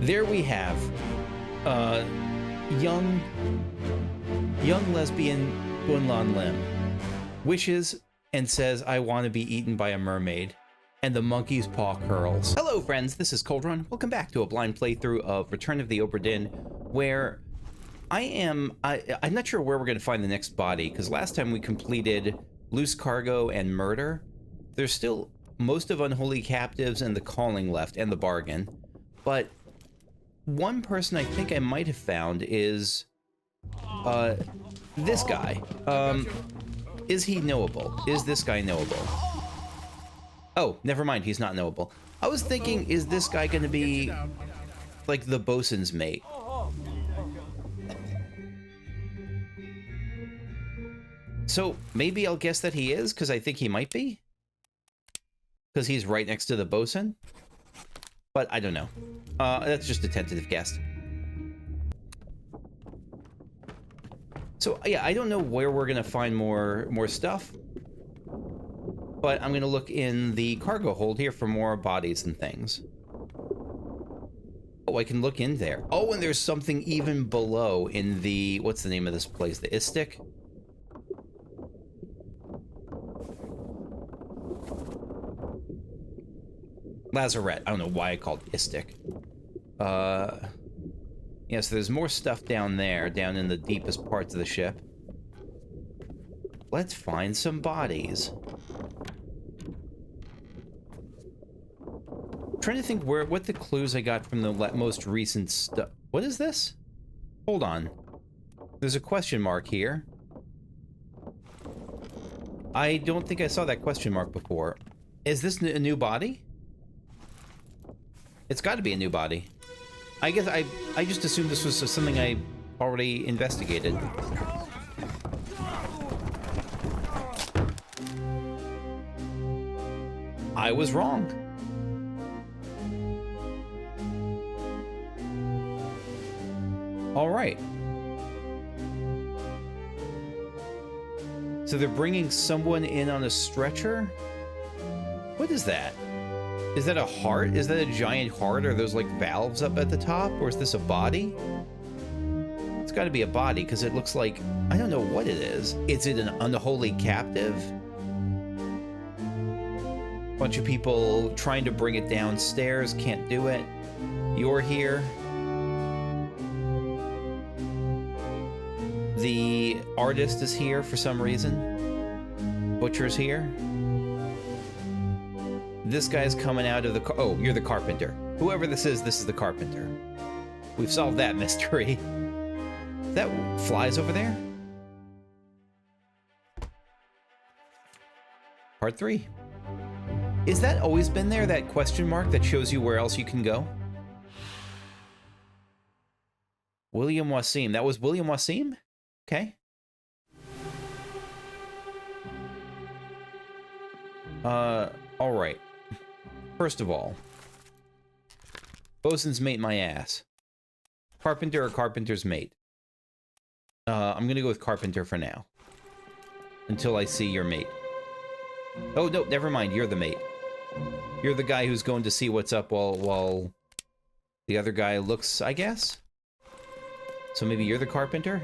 there we have young lesbian Bunlan Lim wishes and says, I want to be eaten by a mermaid, and the monkey's paw curls. Hello friends, this is Coldrun. Welcome back to a blind playthrough of Return of the Obra Dinn, where I'm not sure where we're going to find the next body, because last time we completed Loose Cargo and Murder. There's still most of Unholy Captives and the Calling left, and the Bargain. But one person I think I might have found is this guy. Is he knowable? Is this guy knowable? Oh, never mind, he's not knowable. I was thinking, is this guy gonna be like the bosun's mate? So maybe I'll guess that he is, because I think he might be. Because he's right next to the bosun. But I don't know. That's just a tentative guess. So yeah, I don't know where we're gonna find more stuff. But I'm gonna look in the cargo hold here for more bodies and things. Oh, I can look in there. Oh, and there's something even below in the, what's the name of this place? The Istik? Lazarette. I don't know why I called it Istik. Yeah, so there's more stuff down there, down in the deepest parts of the ship. Let's find some bodies. I'm trying to think what the clues I got from the most recent stuff. What is this? Hold on. There's a question mark here. I don't think I saw that question mark before. Is this a new body? It's got to be a new body. I guess I just assumed this was something I already investigated. I was wrong. All right. So they're bringing someone in on a stretcher? What is that? Is that a heart? Is that a giant heart? Are those like valves up at the top? Or is this a body? It's got to be a body because it looks like, I don't know what it is. Is it an unholy captive? Bunch of people trying to bring it downstairs, can't do it. You're here. The artist is here for some reason. Butcher's here. This guy's coming out of the car. Oh, you're the carpenter. Whoever this is the carpenter. We've solved that mystery. That flies over there? Part 3. Is that always been there, that question mark that shows you where else you can go? William Wasim. That was William Wasim? Okay. All right. First of all, bosun's mate my ass. Carpenter or carpenter's mate? I'm gonna go with carpenter for now. Until I see your mate. Oh, no, never mind. You're the mate. You're the guy who's going to see what's up while the other guy looks, I guess? So maybe you're the carpenter?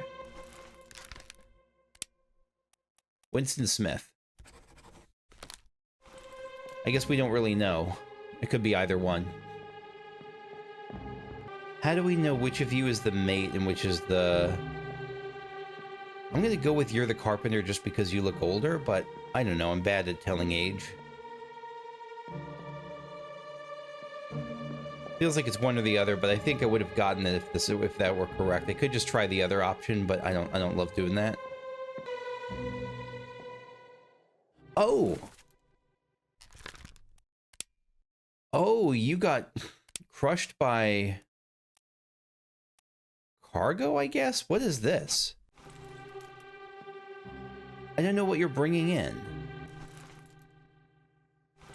Winston Smith. I guess we don't really know. It could be either one. How do we know which of you is the mate and which is the... I'm gonna go with you're the carpenter just because you look older, but I don't know, I'm bad at telling age. Feels like it's one or the other, but I think I would have gotten it if that were correct. I could just try the other option, but I don't love doing that. Oh! Oh, you got crushed by cargo, I guess? What is this? I don't know what you're bringing in.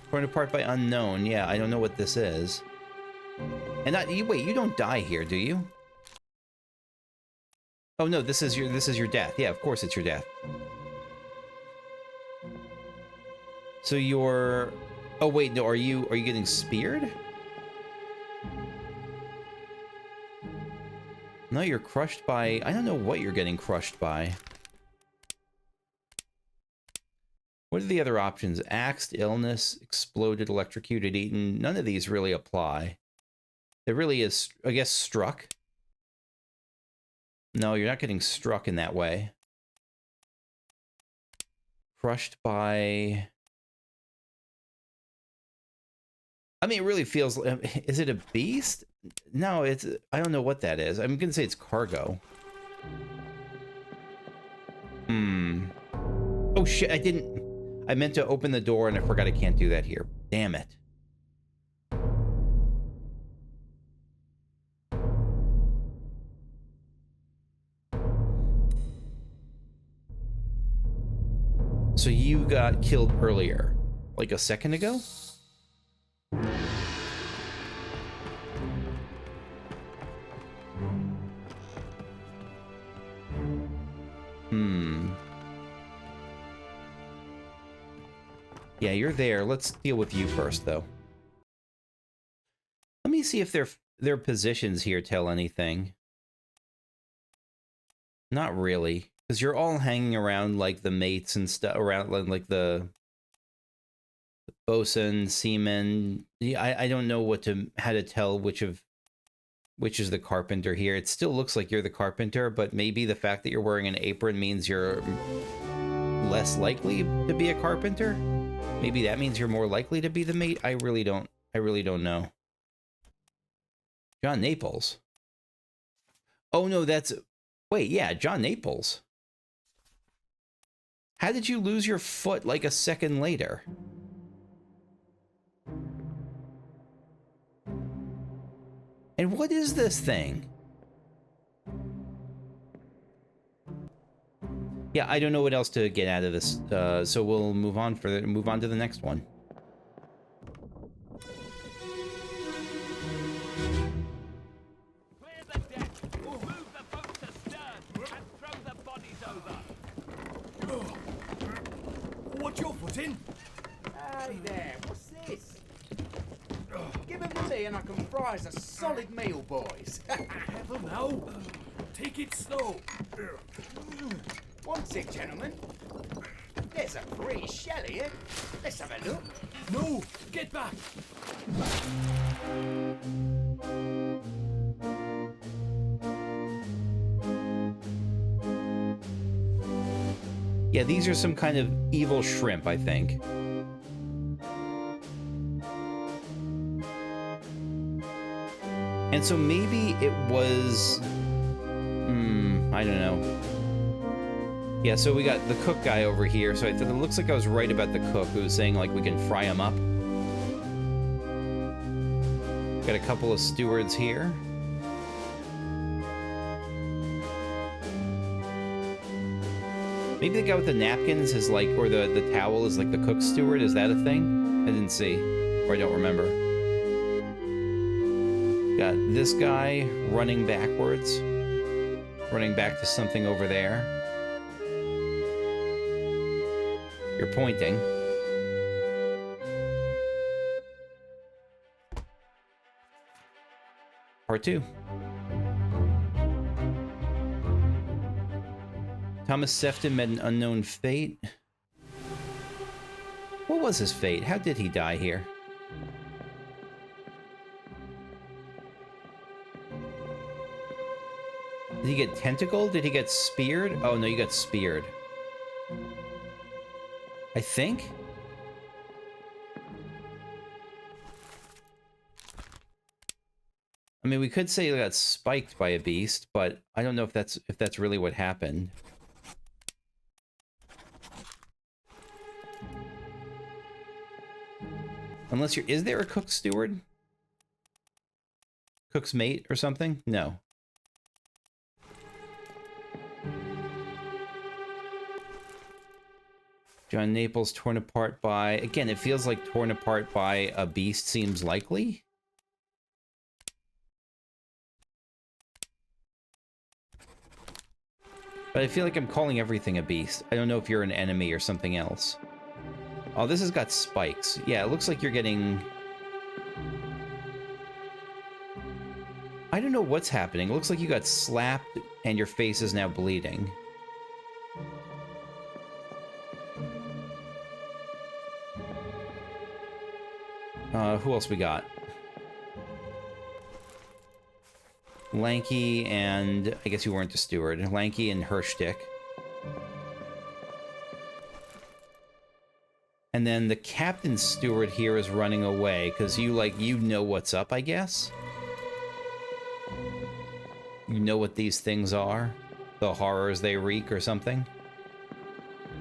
Torn apart by unknown. Yeah, I don't know what this is. And wait, you don't die here, do you? Oh no, this is your death. Yeah, of course it's your death. So you're... Oh wait, no, are you getting speared? No, you're crushed by... I don't know what you're getting crushed by. What are the other options? Axed, illness, exploded, electrocuted, eaten. None of these really apply. There really is, I guess, struck. No, you're not getting struck in that way. Crushed by... I mean, it really feels... Is it a beast? No, it's... I don't know what that is. I'm going to say it's cargo. Oh, shit, I didn't... I meant to open the door, and I forgot I can't do that here. Damn it. So you got killed earlier. Like a second ago? Yeah, you're there. Let's deal with you first, though. Let me see if their positions here tell anything. Not really, because you're all hanging around like the mates and stuff, around like the bosun, seaman. Yeah, I don't know how to tell which is the carpenter here. It still looks like you're the carpenter, but maybe the fact that you're wearing an apron means you're less likely to be a carpenter. Maybe that means you're more likely to be the mate. I really don't know. John Naples. Oh no, that's... Wait, yeah, John Naples. How did you lose your foot like a second later? And what is this thing? Yeah, I don't know what else to get out of this, so we'll move on to the next one. Clear the deck. We'll move the boats astern and throw the bodies over. What's your foot in? Hey there, what's this? Give him to me and I can fry us a solid meal, boys. Heaven now. Take it slow. What's it, gentlemen? There's a pretty shell here. Let's have a look. No, get back. Yeah, these are some kind of evil shrimp, I think. And so maybe it was... I don't know. Yeah, so we got the cook guy over here, so it looks like I was right about the cook, who was saying, like, we can fry him up. Got a couple of stewards here. Maybe the guy with the napkins is like, or the towel is like the cook steward, is that a thing? I didn't see, or I don't remember. Got this guy running backwards. Running back to something over there. You're pointing. Part 2. Thomas Sefton met an unknown fate. What was his fate? How did he die here? Did he get tentacled? Did he get speared? Oh, no, you got speared. I think? I mean, we could say he got spiked by a beast, but I don't know if that's really what happened. Unless is there a cook steward? Cook's mate or something? No. John Naples torn apart by... Again, it feels like torn apart by a beast seems likely. But I feel like I'm calling everything a beast. I don't know if you're an enemy or something else. Oh, this has got spikes. Yeah, it looks like you're getting... I don't know what's happening. It looks like you got slapped and your face is now bleeding. Who else we got? Lanky and... I guess you weren't the steward. Lanky and Hirschstick. And then the captain steward here is running away, because you know what's up, I guess? You know what these things are? The horrors they wreak or something?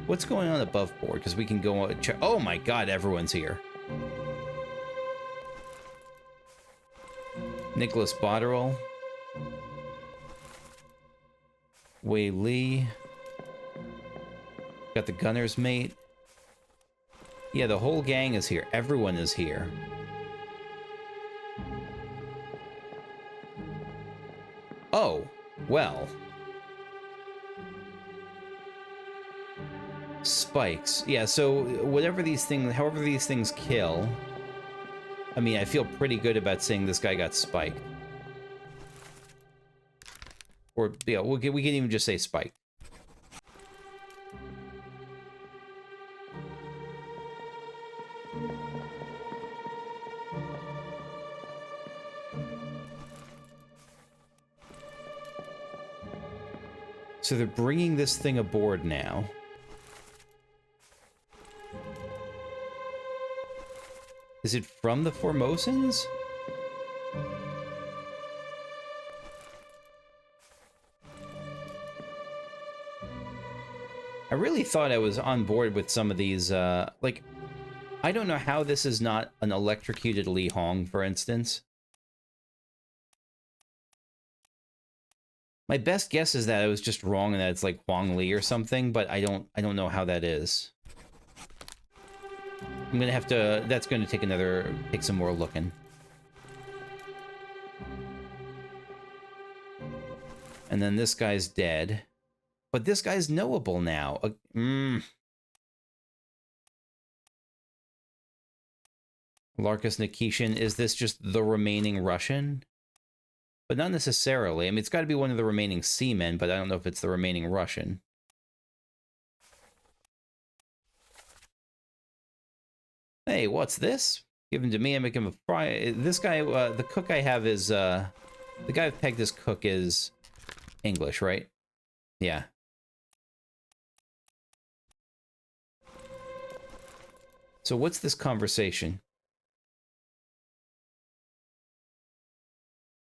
What's going on above board? Because we can go and check. Oh my god, everyone's here. Nicholas Botterill. Wei Li. Got the gunner's mate. Yeah, the whole gang is here. Everyone is here. Oh, well. Spikes. Yeah, so whatever these things, however these things kill, I mean, I feel pretty good about saying this guy got spiked. Or, yeah, we can even just say spiked. So they're bringing this thing aboard now. Is it from the Formosans? I really thought I was on board with some of these, like, I don't know how this is not an electrocuted Li Hong, for instance. My best guess is that I was just wrong and that it's like Huang Li or something, but I don't know how that is. I'm gonna have to, that's gonna take some more looking. And then this guy's dead. But this guy's knowable now. Larkus Nikishin, is this just the remaining Russian? But not necessarily. I mean, it's got to be one of the remaining seamen, but I don't know if it's the remaining Russian. Hey, what's this? Given to me, I make him a fry. This guy, the cook I have is, the guy I've pegged as cook is English, right? Yeah. So what's this conversation?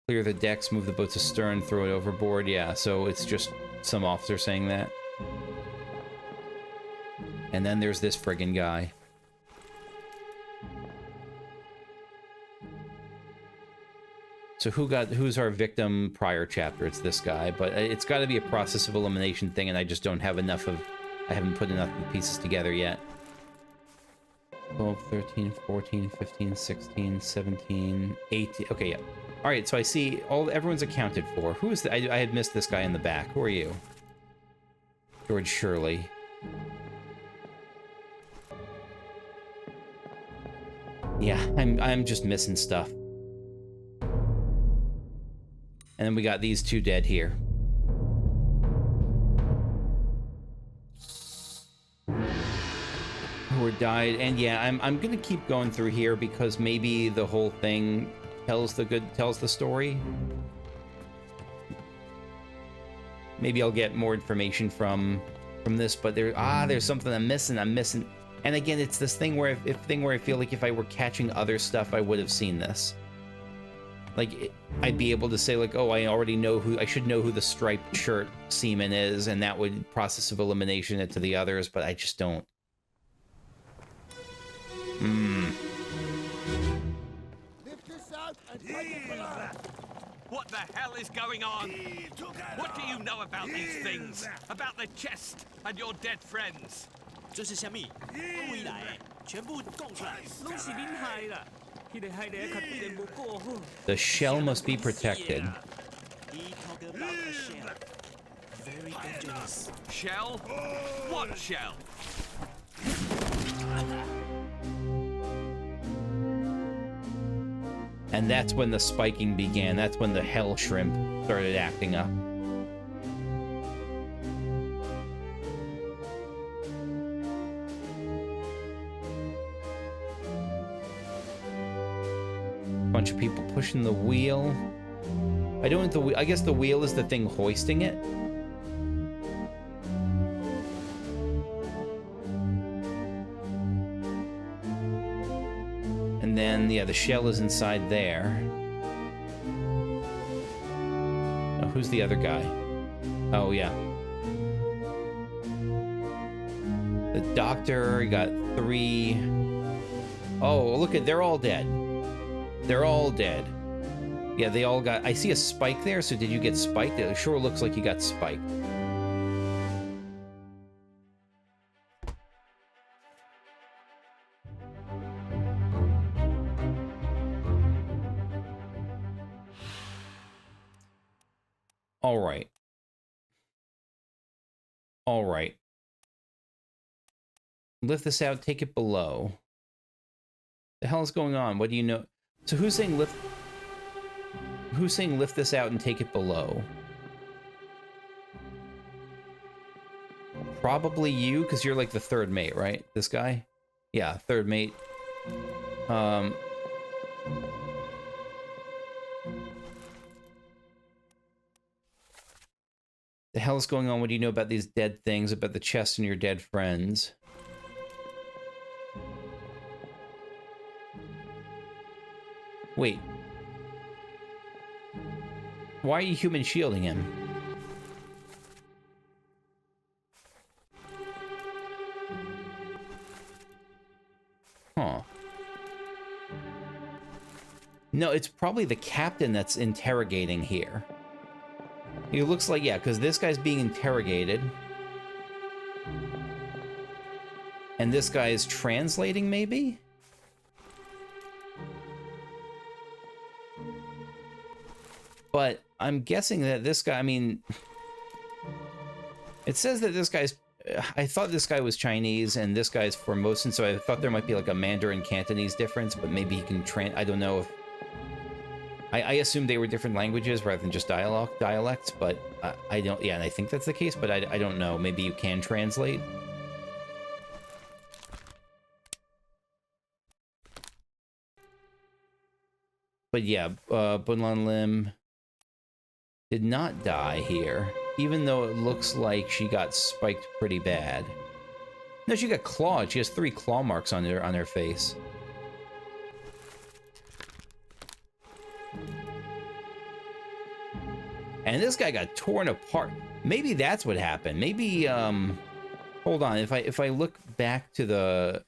Clear the decks, move the boats astern, throw it overboard. Yeah, so it's just some officer saying that. And then there's this friggin' guy. So who's our victim prior chapter? It's this guy, but it's got to be a process of elimination thing, and I just don't have enough of... I haven't put enough of the pieces together yet. 12, 13, 14, 15, 16, 17, 18... Okay, yeah. Alright, so I see everyone's accounted for. Who is the... I had missed this guy in the back. Who are you? George Shirley. Yeah, I'm just missing stuff. And then we got these two dead here. Who died, and yeah, I'm gonna keep going through here because maybe the whole thing tells the story. Maybe I'll get more information from this, but there's something I'm missing. And again, it's this thing where I feel like if I were catching other stuff, I would have seen this. Like, I'd be able to say, like, oh, I should know who the striped shirt seaman is, and that would process of elimination it to the others, but I just don't. What the hell is going on? What do you know about these things? About the chest and your dead friends? 这是虾米？我回来，全部供出来，拢是恁害啦！迄个害得较对人无过好。 The shell must be protected. He talk about the shell. Very dangerous. Shell? What shell? And that's when the spiking began. That's when the hell shrimp started acting up. Bunch of people pushing the wheel. I don't know I guess the wheel is the thing hoisting it. And then, yeah, the shell is inside there. Oh, who's the other guy? Oh, yeah. The doctor, you got 3. Oh, look at, they're all dead. They're all dead. Yeah, they all got... I see a spike there, so did you get spiked? It sure looks like you got spiked. All right. All right. Lift this out, take it below. The hell is going on? What do you know? So who's saying lift... Who's saying lift this out and take it below? Probably you, because you're like the third mate, right? This guy? Yeah, third mate. The hell is going on? What do you know about these dead things, about the chest and your dead friends? Wait. Why are you human shielding him? Huh. No, it's probably the captain that's interrogating here. It looks like, yeah, because this guy's being interrogated. And this guy is translating, maybe? But I'm guessing that this guy, I mean... It says that this guy's... I thought this guy was Chinese, and this guy's Formosan, so I thought there might be like a Mandarin-Cantonese difference, but maybe he can I don't know if... I assumed they were different languages rather than just dialects, but I don't... Yeah, and I think that's the case, but I don't know. Maybe you can translate. But yeah, Bunlan Lim did not die here, even though it looks like she got spiked pretty bad. No, she got clawed. She has 3 claw marks on her face. And this guy got torn apart. Maybe that's what happened. Maybe, hold on. If I look back to the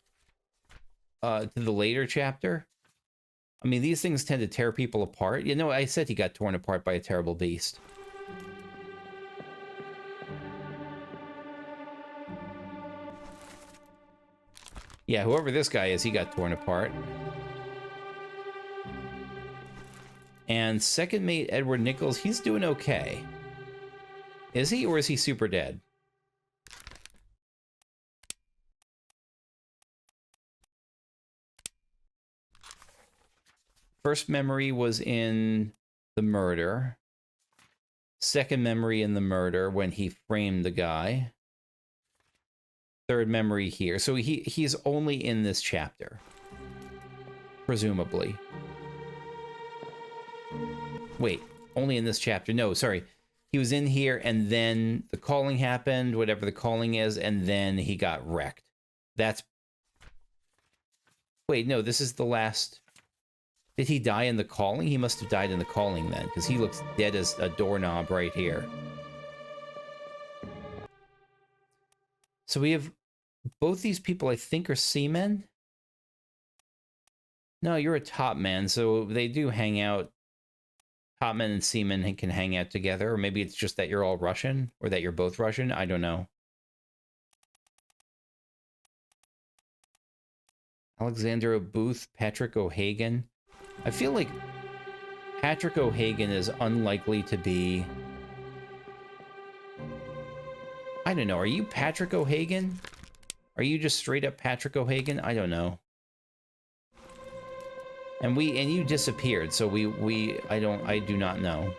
later chapter, I mean, these things tend to tear people apart. You know, I said he got torn apart by a terrible beast. Yeah, whoever this guy is, he got torn apart. And second mate Edward Nichols, he's doing okay. Is he, or is he super dead? First memory was in the murder. Second memory in the murder when he framed the guy. Third memory here. So he's only in this chapter. Presumably. Wait, only in this chapter. No, sorry. He was in here and then the calling happened, whatever the calling is, and then he got wrecked. That's... Wait, no, this is the last... Did he die in the calling? He must have died in the calling then, because he looks dead as a doorknob right here. So we have both these people, I think, are seamen. No, you're a top man, so they do hang out. Top men and seamen can hang out together, or maybe it's just that you're all Russian, or that you're both Russian. I don't know. Alexander O'Booth, Patrick O'Hagan. I feel like Patrick O'Hagan is unlikely to be... I don't know. Are you Patrick O'Hagan? Are you just straight up Patrick O'Hagan? I don't know. And you disappeared, so I do not know.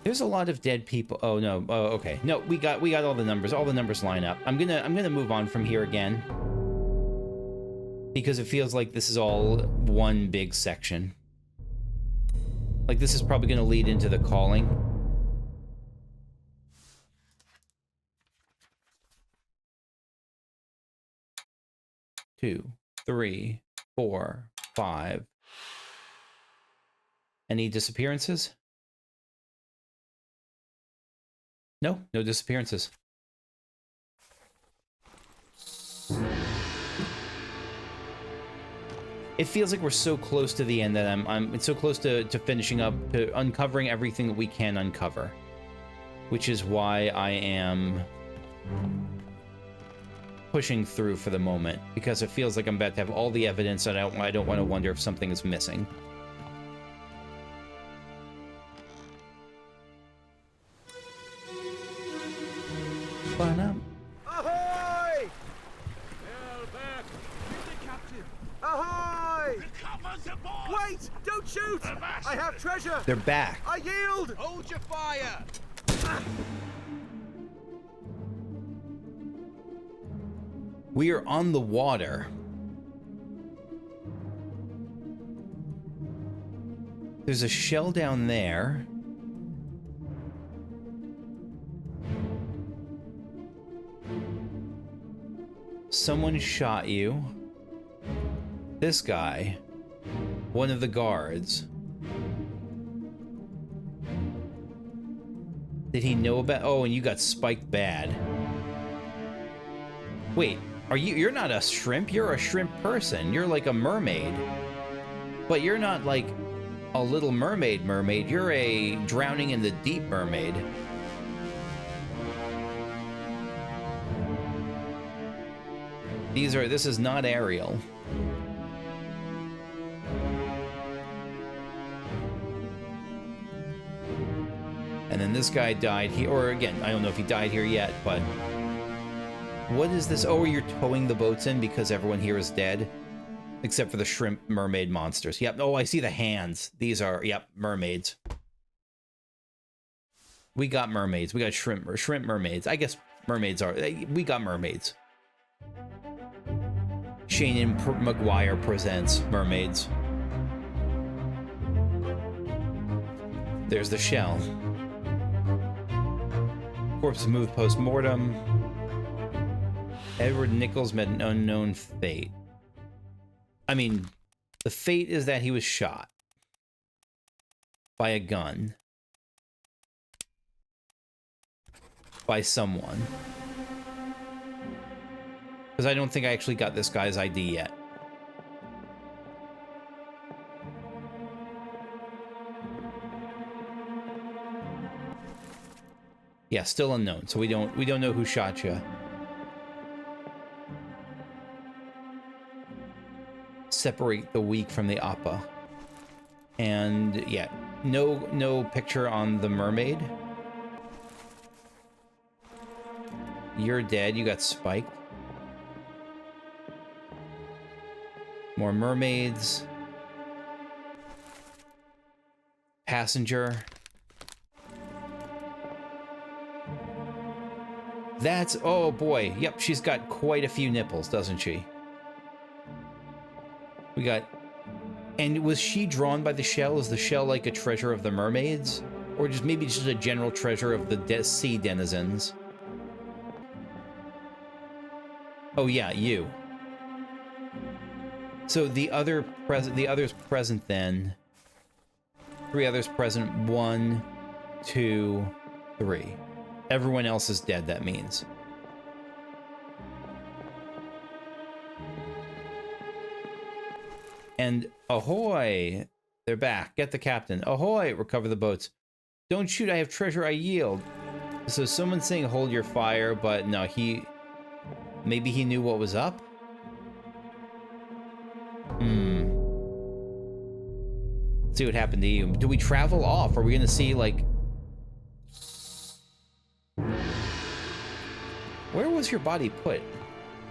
There's a lot of dead people. Oh no. Oh, okay. No, we got all the numbers. All the numbers line up. I'm gonna move on from here again, because it feels like this is all one big section. Like this is probably gonna lead into the calling. 2, 3, 4, 5. Any disappearances? No, no disappearances. It feels like we're so close to the end that I'm so close to finishing up, to uncovering everything that we can uncover, which is why I am pushing through for the moment, because it feels like I'm about to have all the evidence that I don't want to wonder if something is missing. Ahoy! Ahoy! Wait! Don't shoot! I have treasure! They're back. I yield! Hold your fire! We are on the water. There's a shell down there. Someone shot you. This guy. One of the guards. Did he know about... Oh, and you got spiked bad. Wait, you're not a shrimp, you're a shrimp person. You're like a mermaid. But you're not like a little mermaid, you're a drowning in the deep mermaid. This is not Ariel. And then this guy died here, or again, I don't know if he died here yet, but... What is this? Oh, you're towing the boats in because everyone here is dead? Except for the shrimp mermaid monsters. Yep, oh, I see the hands. These are, yep, mermaids. We got mermaids. We got shrimp mermaids. I guess mermaids are... We got mermaids. Shane McGuire presents mermaids. There's the shell. Corpse moved post-mortem. Edward Nichols met an unknown fate. I mean, the fate is that he was shot by a gun. By someone. Because I don't think I actually got this guy's ID yet. Yeah, still unknown. So we don't know who shot you. Separate the weak from the appa. And yeah, no picture on the mermaid. You're dead. You got spiked. More mermaids. Passenger. That's, oh boy. Yep, she's got quite a few nipples, doesn't she? We got, and was she drawn by the shell? Is the shell like a treasure of the mermaids? Or just maybe just a general treasure of the sea denizens? Oh yeah, you. So the others present then. 3 others present. 1, 2, 3. Everyone else is dead, that means. And ahoy! They're back. Get the captain. Ahoy! Recover the boats. Don't shoot, I have treasure, I yield. So someone's saying hold your fire, but no, maybe he knew what was up? See what happened to you. Do we travel off? Are we gonna see, like... Where was your body put?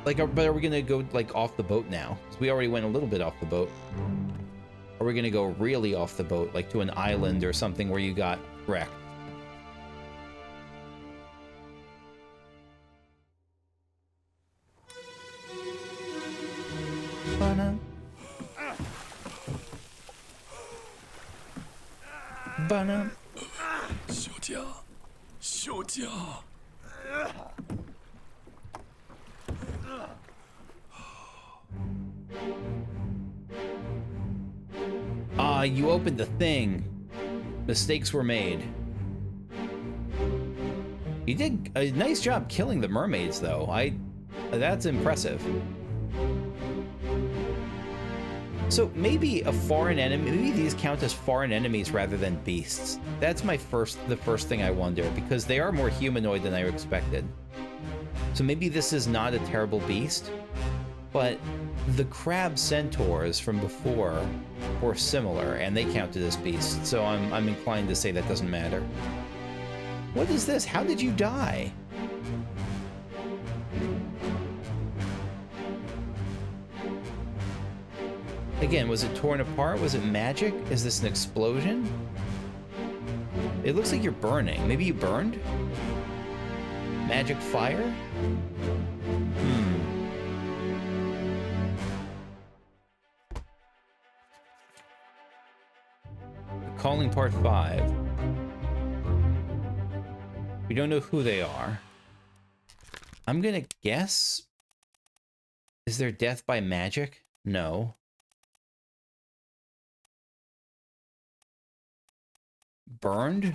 Like, but are we gonna go, like, off the boat now? 'Cause we already went a little bit off the boat. Are we gonna go really off the boat, like to an island or something where you got wrecked? Banana. Banana. 休假，休假。 Ah, you opened the thing. Mistakes were made. You did a nice job killing the mermaids, though. That's impressive. So maybe a foreign enemy, maybe these count as foreign enemies rather than beasts. That's the first thing I wonder, because they are more humanoid than I expected. So maybe this is not a terrible beast, but the crab centaurs from before were similar, and they counted as beasts, so I'm inclined to say that doesn't matter. What is this? How did you die? Again, was it torn apart? Was it magic? Is this an explosion? It looks like you're burning. Maybe you burned? Magic fire? Calling Part 5. We don't know who they are. I'm gonna guess... Is there death by magic? No. Burned?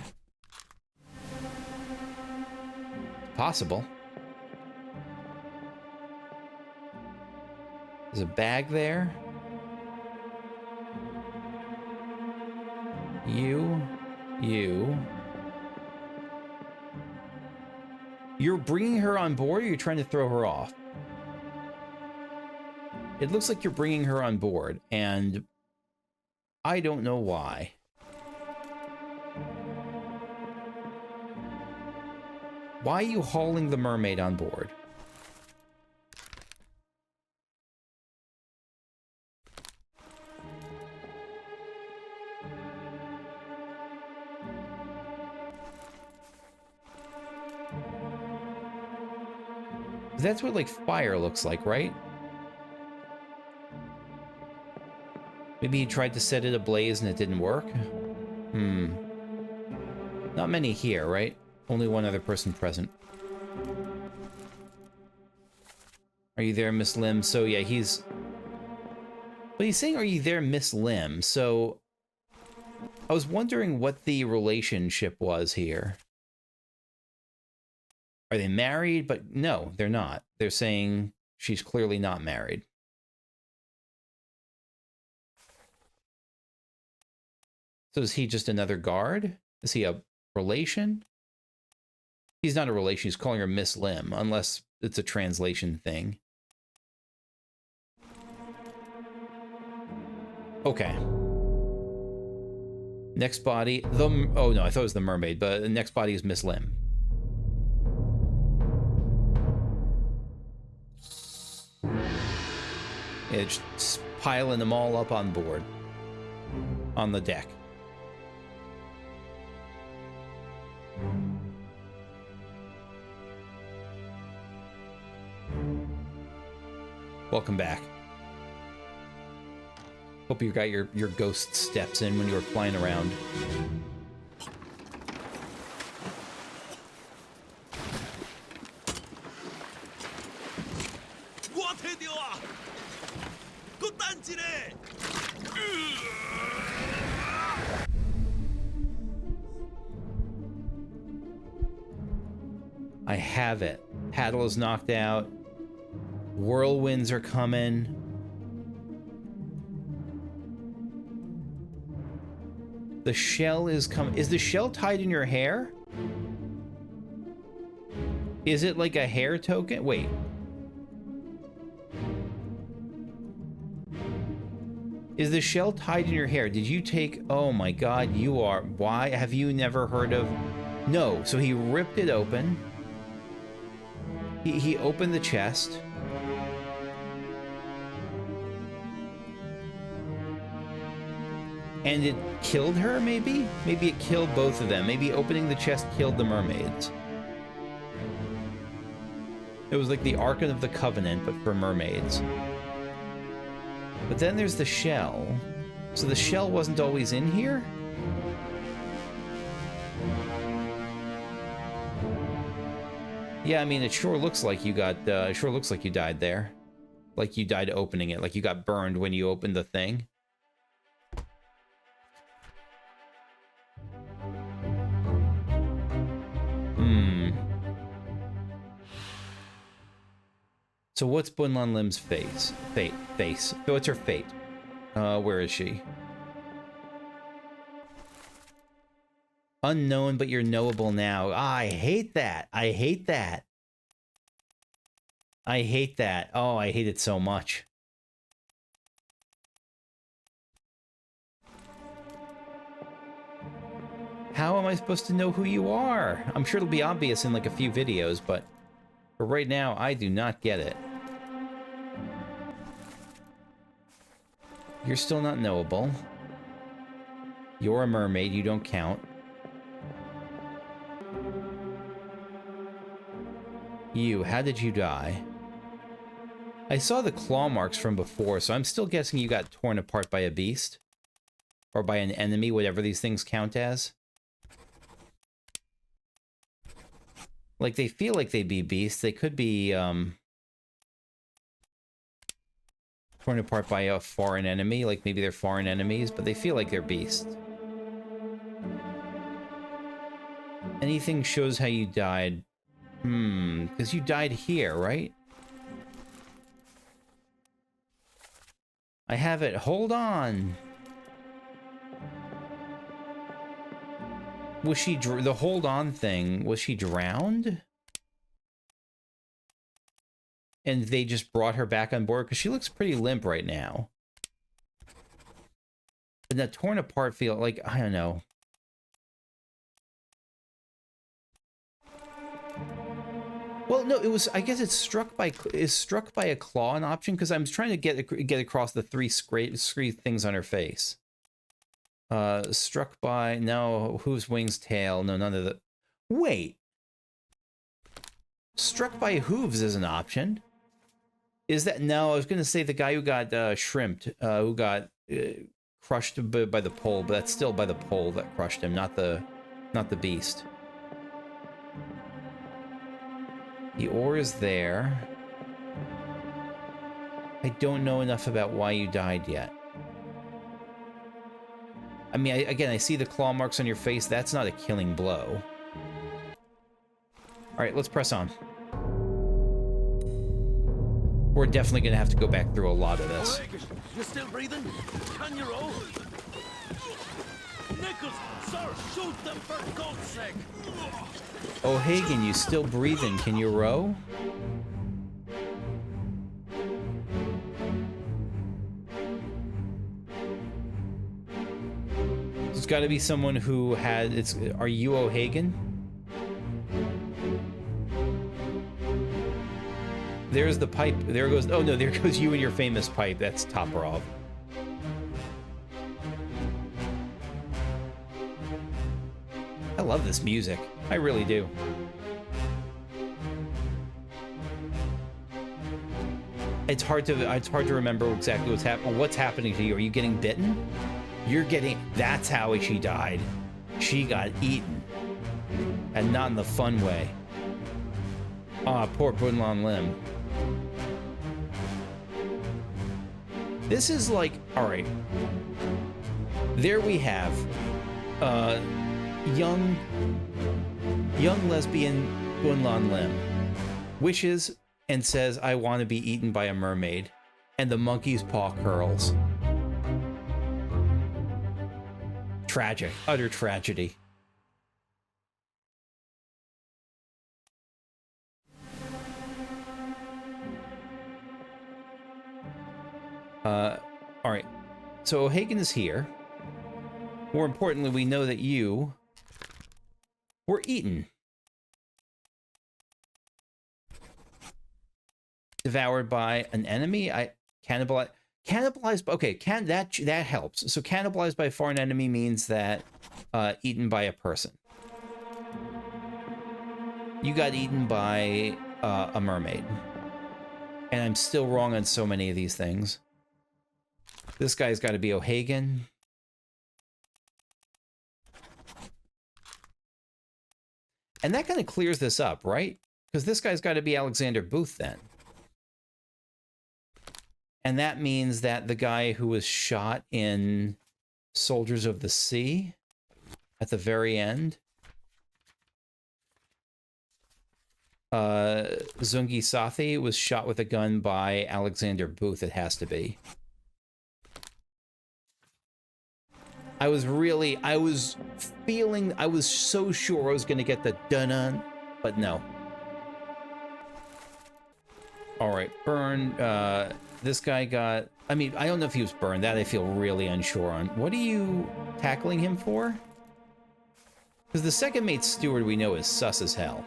Possible. There's a bag there. You. You're bringing her on board, or you're trying to throw her off? It looks like you're bringing her on board, and I don't know why. Why are you hauling the mermaid on board? That's what, like, fire looks like, right? Maybe he tried to set it ablaze and it didn't work? Not many here, right? Only one other person present. Are you there, Miss Lim? So, yeah, he's... But he's saying, are you there, Miss Lim? So, I was wondering what the relationship was here. Are they married? But no, they're not. They're saying she's clearly not married. So is he just another guard? Is he a relation? He's not a relation. He's calling her Miss Lim, unless it's a translation thing. Okay. Next body. Oh no, I thought it was the mermaid, but the next body is Miss Lim. It's just piling them all up on board. On the deck. Welcome back. Hope you got your ghost steps in when you were flying around. I have it. Paddle is knocked out. Whirlwinds are coming. The shell is coming. Is the shell tied in your hair? Is it like a hair token? Wait. Is the shell tied in your hair? Did you take... Oh my god, you are... Why have you never heard of... No, so he ripped it open. He opened the chest. And it killed her, maybe? Maybe it killed both of them. Maybe opening the chest killed the mermaids. It was like the Ark of the Covenant, but for mermaids. But then there's the shell. So the shell wasn't always in here? Yeah, I mean, it sure looks like you got, it sure looks like you died there. Like you died opening it, like you got burned when you opened the thing. So what's Bunlan Lim's face? Face. So what's her fate? Where is she? Unknown, but you're knowable now. Ah, I hate that. I hate that. I hate that. Oh, I hate it so much. How am I supposed to know who you are? I'm sure it'll be obvious in like a few videos, but for right now, I do not get it. You're still not knowable. You're a mermaid, you don't count. You, how did you die? I saw the claw marks from before, so I'm still guessing you got torn apart by a beast. Or by an enemy, whatever these things count as. Like, they feel like they'd be beasts. They could be, torn apart by a foreign enemy. Like, maybe they're foreign enemies, but they feel like they're beasts. Anything shows how you died. Because you died here, right? I have it. Hold on. Was she, the hold on thing, was she drowned? And they just brought her back on board? Because she looks pretty limp right now. And that torn apart feel, like, I don't know. Well, no, it was, I guess it's struck by a claw an option? Because I'm trying to get across the three things on her face. Struck by, no, hooves, wings, tail, no, none of the, wait. Struck by hooves is an option. Is that, no, I was going to say the guy who got shrimped, who got crushed by the pole, but that's still by the pole that crushed him, not the beast. The ore is there. I don't know enough about why you died yet. I mean, again, I see the claw marks on your face. That's not a killing blow. All right, let's press on. We're definitely going to have to go back through a lot of this. You still breathing? Can you roll? Nichols, sir, shoot them for God's sake! O'Hagan, you still breathing? Can you row? There's got to be someone who had. It's. Are you O'Hagan? There's the pipe. There goes. Oh no, there goes you and your famous pipe. That's Toporov. I love this music. I really do. It's hard to remember exactly what's happening to you. Are you getting bitten? You're getting. That's how she died. She got eaten, and not in the fun way. Ah, poor Bunlan Lim. This is like, all right. There we have, young lesbian Bunlan Lim wishes and says, "I want to be eaten by a mermaid," and the monkey's paw curls. Tragic, utter tragedy. All right. So O'Hagan is here. More importantly, we know that you were eaten. Devoured by an enemy? Cannibal. Cannibalized, okay, that helps. So cannibalized by a foreign enemy means that eaten by a person. You got eaten by a mermaid. And I'm still wrong on so many of these things. This guy's got to be O'Hagan. And that kind of clears this up, right? Because this guy's got to be Alexander Booth then. And that means that the guy who was shot in Soldiers of the Sea at the very end, Zungi Sathi, was shot with a gun by Alexander Booth, it has to be. I was so sure I was going to get the dun-dun, but no. All right, burn. This guy got... I mean, I don't know if he was burned. That I feel really unsure on. What are you tackling him for? Because the second mate steward we know is sus as hell.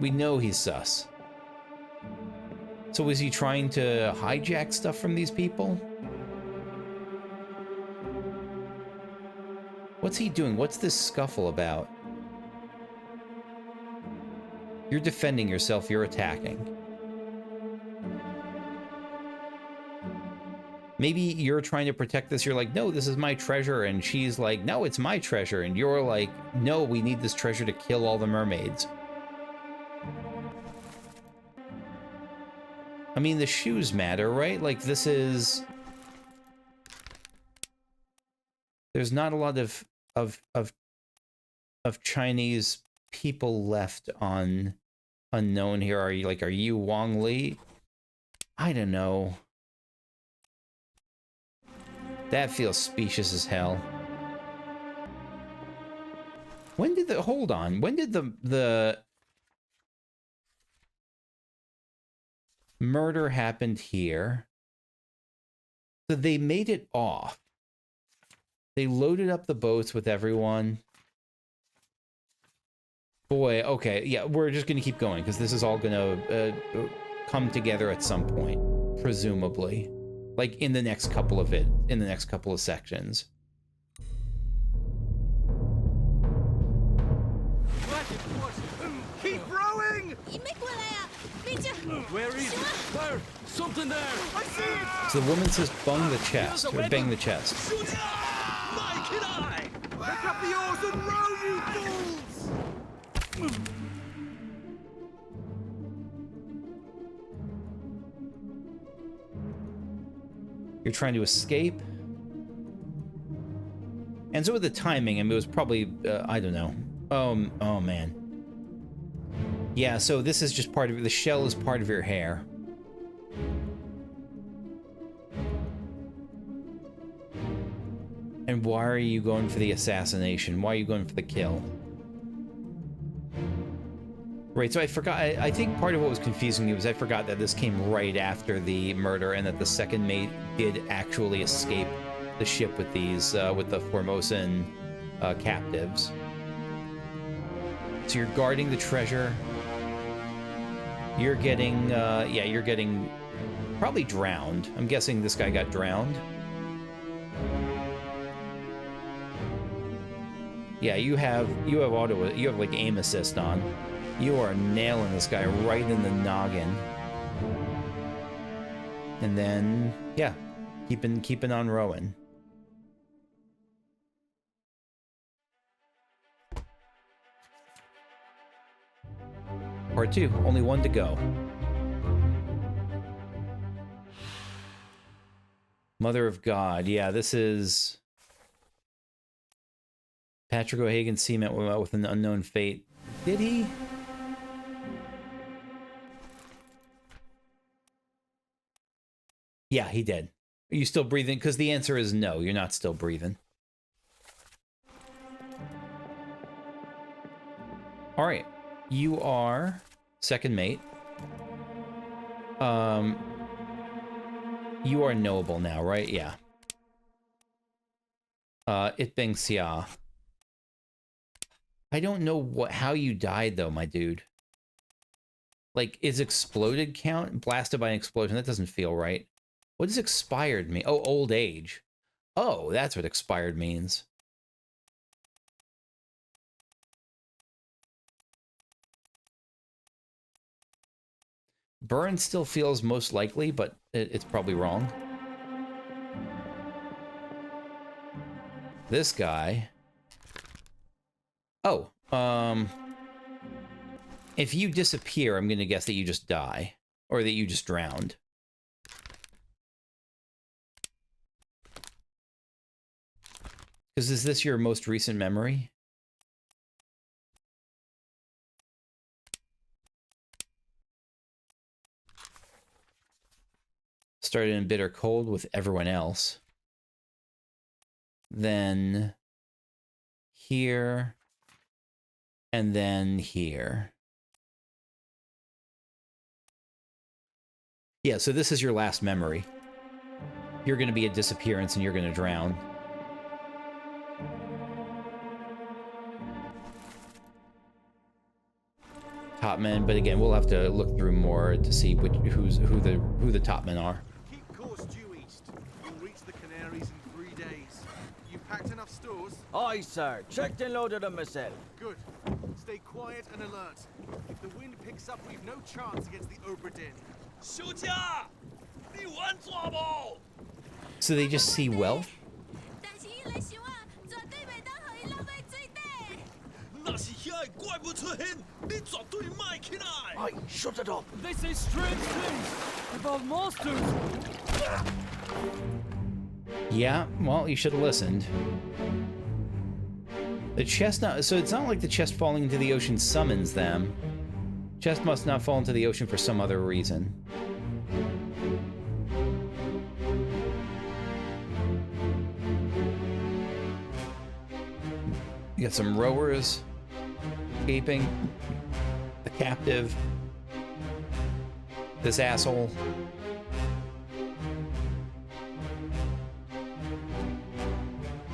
We know he's sus. So was he trying to hijack stuff from these people? What's he doing? What's this scuffle about? You're defending yourself, you're attacking. Maybe you're trying to protect this, you're like, no, this is my treasure, and she's like, no, it's my treasure, and you're like, no, we need this treasure to kill all the mermaids. I mean, the shoes matter, right? Like, this is... There's not a lot of Chinese people left on unknown here. Are you Wang Li? I don't know. That feels specious as hell. When did the... Hold on. When did the murder happened here? So they made it off. They loaded up the boats with everyone. Boy, okay. Yeah, we're just going to keep going because this is all going to come together at some point, presumably. Like in the next couple of sections. Keep rowing! Where is it? There! Something there! I see it! So the woman says bung the chest, or bang the chest. Pick up the oars and row, you fools! You're trying to escape. And so with the timing, I mean, it was probably, I don't know. Oh man. Yeah, so this is just part of, the shell is part of your hair. And why are you going for the assassination? Why are you going for the kill? Right, so I forgot, I think part of what was confusing me was I forgot that this came right after the murder and that the second mate did actually escape the ship with these, with the Formosan captives. So you're guarding the treasure. You're getting, yeah, you're getting probably drowned. I'm guessing this guy got drowned. Yeah, you have like aim assist on. You are nailing this guy right in the noggin. And then, yeah, keeping on rowing. Part 2, only one to go. Mother of God, yeah, this is... Patrick O'Hagan met with an unknown fate. Did he? Yeah, he did. Are you still breathing? Because the answer is no, you're not still breathing. All right, you are second mate. You are knowable now, right? Yeah. It Beng Xia. I don't know how you died though, my dude. Like, is exploded count? Blasted by an explosion? That doesn't feel right. What does expired mean? Oh, old age. Oh, that's what expired means. Burn still feels most likely, but it's probably wrong. This guy. Oh, if you disappear, I'm going to guess that you just die. Or that you just drowned. Because is this your most recent memory? Started in bitter cold with everyone else. Then here. And then here. Yeah, so this is your last memory. You're going to be a disappearance and you're going to drown. Top men, but again, we'll have to look through more to see who the top men are. Keep course due east. You'll reach the Canaries in 3 days. You packed enough stores? Aye, sir. Checked and loaded them myself. Good. Stay quiet and alert. If the wind picks up, we've no chance against the Obra Dinn. So they just see wealth? Aye, shut it up. They say strange things about monsters. Yeah, well, you should have listened. The chest not, so it's not like the chest falling into the ocean summons them. Chest must not fall into the ocean for some other reason. You got some rowers escaping. The captive. This asshole.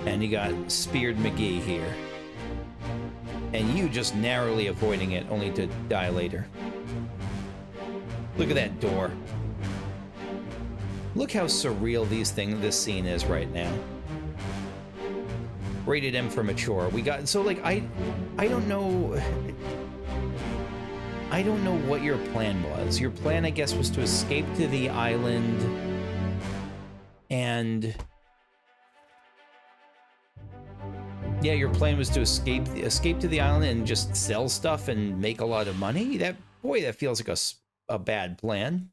And you got Speared McGee here. And you just narrowly avoiding it, only to die later. Look at that door. Look how surreal this scene is right now. Rated M for mature. We got, so like, I don't know. I don't know what your plan was. Your plan, I guess, was to escape to the island and... Yeah, your plan was to escape to the island and just sell stuff and make a lot of money? That feels like a bad plan.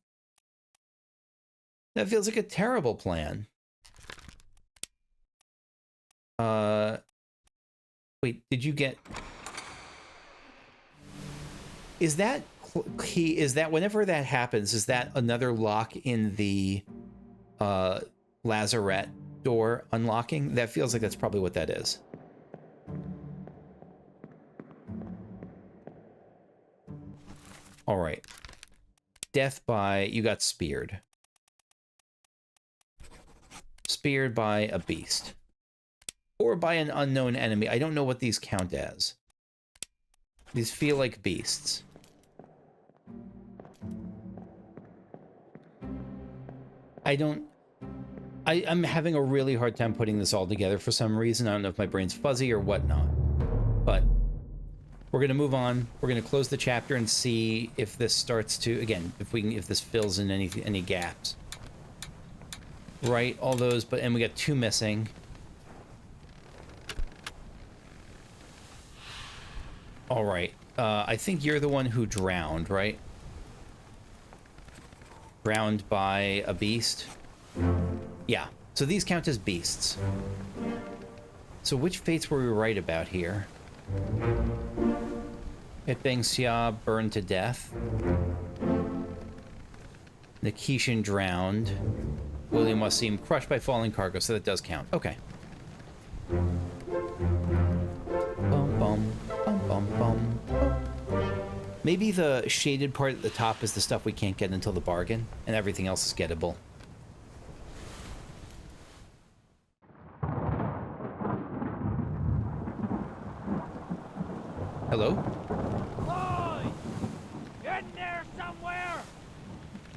That feels like a terrible plan. Wait, did you get... Is that key? Is that whenever that happens, is that another lock in the lazarette door unlocking? That feels like that's probably what that is. All right. Death by... You got speared. Speared by a beast. Or by an unknown enemy. I don't know what these count as. These feel like beasts. I'm having a really hard time putting this all together for some reason. I don't know if my brain's fuzzy or whatnot. But we're going to move on. We're going to close the chapter and see if this starts to... Again, if this fills in any gaps. Right, all those, and we got 2 missing. All right. I think you're the one who drowned, right? Drowned by a beast? Yeah. So these count as beasts. So which fates were we right about here? Itbang Xia burned to death. Nikishin drowned. William Wasim crushed by falling cargo, so that does count. Okay. Bum, bum, bum, bum, bum. Maybe the shaded part at the top is the stuff we can't get until the bargain, and everything else is gettable. Hello? Oi! In there somewhere!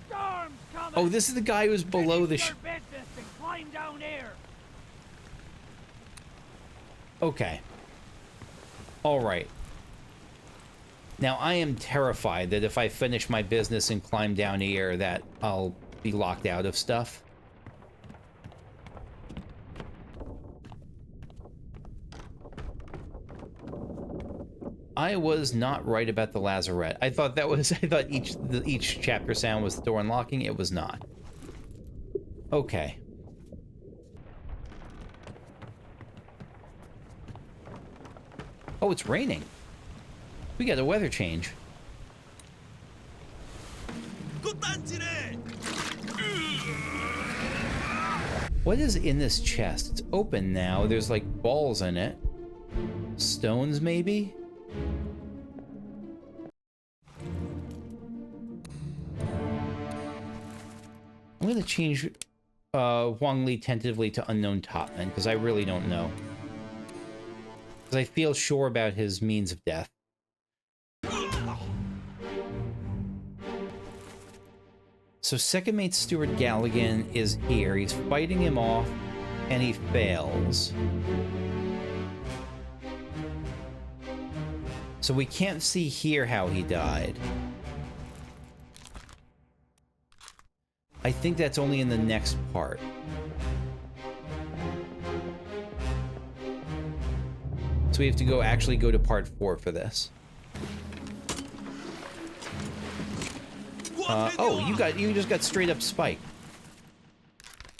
Storm's coming! Oh, this is the guy who's below the Finish your business and climb down here! Okay. All right. Now, I am terrified that if I finish my business and climb down here, that I'll be locked out of stuff. I was not right about the lazarette. I thought each chapter sound was the door unlocking. It was not. Okay. Oh, it's raining. We got a weather change. What is in this chest? It's open now. There's like balls in it. Stones, maybe? I'm gonna change Huang Li tentatively to unknown topman, because I really don't know. Because I feel sure about his means of death. So Second Mate Steward Galligan is here. He's fighting him off, and he fails. So we can't see here how he died. I think that's only in the next part. So we have to actually go to part 4 for this. Oh, you just got straight up spiked.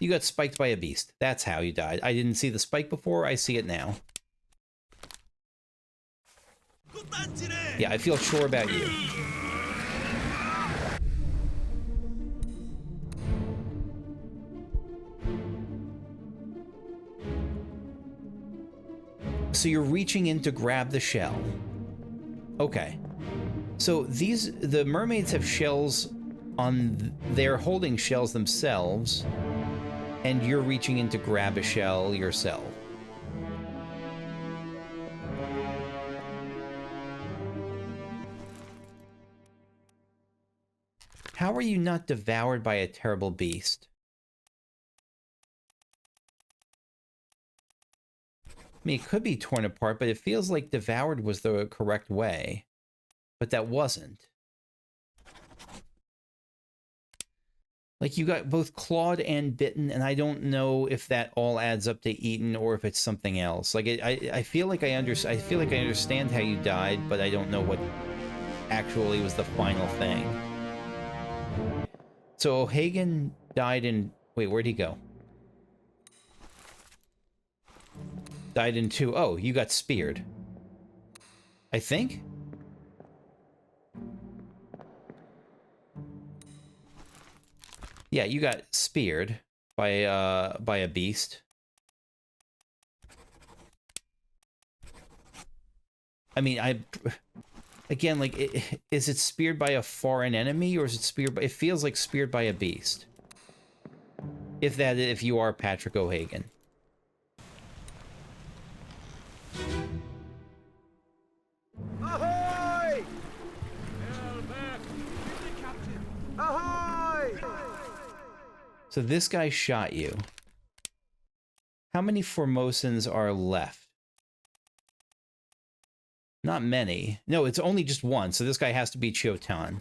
You got spiked by a beast. That's how you died. I didn't see the spike before. I see it now. Yeah, I feel sure about you. So you're reaching in to grab the shell. Okay. So the mermaids have shells on, they're holding shells themselves, and you're reaching in to grab a shell yourself. How are you not devoured by a terrible beast? I mean, it could be torn apart, but it feels like devoured was the correct way. But that wasn't. Like, you got both clawed and bitten, and I don't know if that all adds up to eaten or if it's something else. Like, I feel like I understand how you died, but I don't know what actually was the final thing. So O'Hagan died in... Wait, where'd he go? Died in 2. Oh, you got speared. I think? Yeah, you got speared by a beast. I mean, again, like, is it speared by a foreign enemy, or is it speared by... It feels like speared by a beast. If you are Patrick O'Hagan. Ahoy! Ahoy! So this guy shot you. How many Formosans are left? Not many. No, it's only just one, so this guy has to be Chiotan.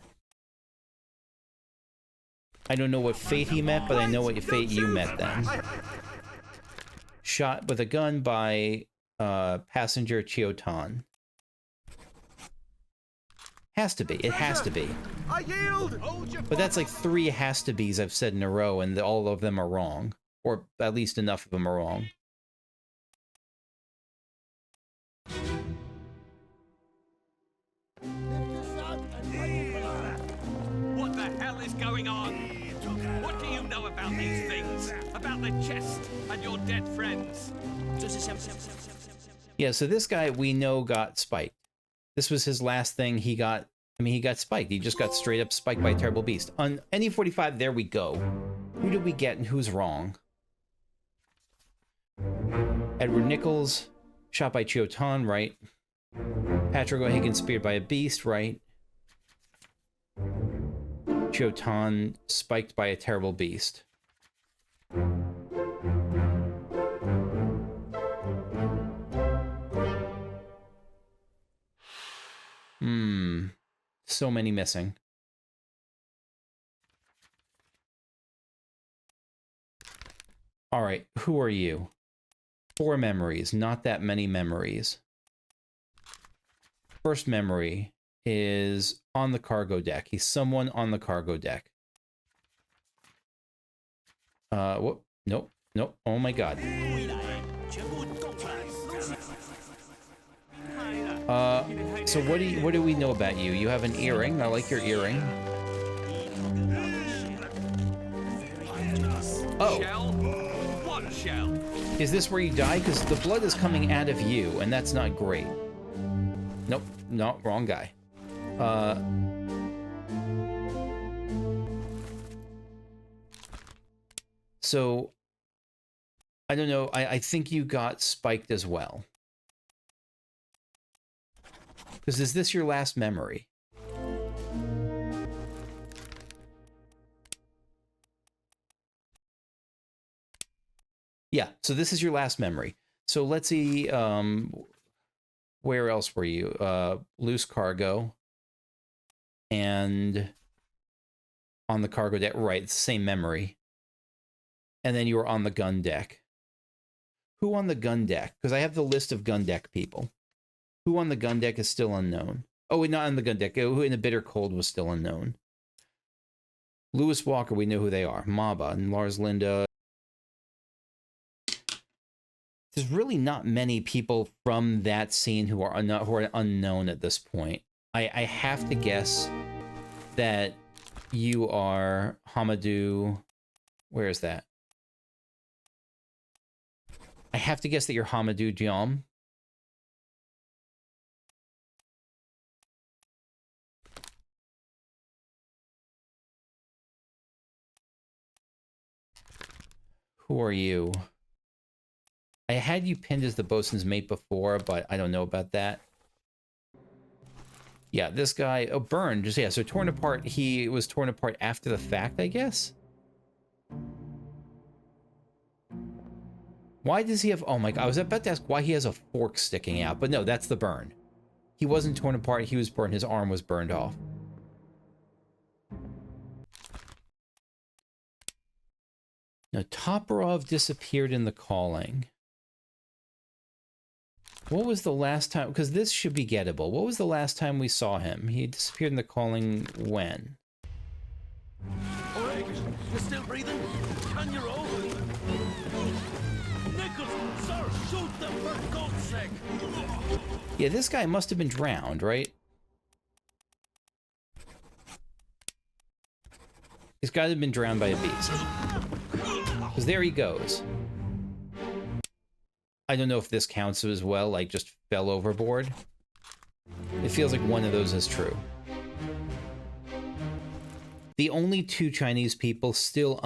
I don't know what fate he met, but I know what fate you met then. Shot with a gun by passenger Chiotan. Has to be. It has to be. I yield! But that's like 3 has-to-bes I've said in a row, and all of them are wrong. Or at least enough of them are wrong. What the hell is going on? What do you know about these things? About the chest and your dead friends? Yeah, so this guy we know got spiked. This was his last thing he got. I mean, he got spiked. He just got straight up spiked by a terrible beast. On NE45, there we go. Who did we get and who's wrong? Edward Nichols, shot by Chiotan, right? Patrick O'Hagan speared by a beast, right? Chotan spiked by a terrible beast. So many missing. All right, who are you? 4 memories, not that many memories. First memory is on the cargo deck. He's someone on the cargo deck. Whoop. Nope. Nope. Oh my god. So what do we know about you? You have an earring. I like your earring. Oh. Shell? What shell? Is this where you die? Because the blood is coming out of you, and that's not great. Nope. No, wrong guy. So, I don't know. I think you got spiked as well. Because is this your last memory? Yeah, so this is your last memory. So let's see, where else were you? Loose cargo. And on the cargo deck, right, it's the same memory. And then you were on the gun deck. Who on the gun deck? Because I have the list of gun deck people. Who on the gun deck is still unknown? Oh, wait, not on the gun deck. Who in the bitter cold was still unknown? Lewis Walker, we know who they are. Maba and Lars Linda. There's really not many people from that scene who are unknown at this point. I have to guess that you are Hamadou. Where is that? I have to guess that you're Hamadou Diom. Who are you? I had you pinned as the bosun's mate before, but I don't know about that. Yeah, this guy, oh, burned. Just, yeah, so torn apart. He was torn apart after the fact, I guess. Why does he have, oh my god, I was about to ask why he has a fork sticking out, but no, that's the burn. He wasn't torn apart, he was burned, his arm was burned off. Now, Toporov disappeared in the calling. What was the last time? Because this should be gettable. What was the last time we saw him? He disappeared in the calling when? Oleg, you still breathing? Can you roll? Nichols, sir, shoot them for God's sake! Yeah, this guy must have been drowned, right? He's got to have been drowned by a beast. Because there he goes. I don't know if this counts as well, like just fell overboard. It feels like one of those is true. The only 2 Chinese people still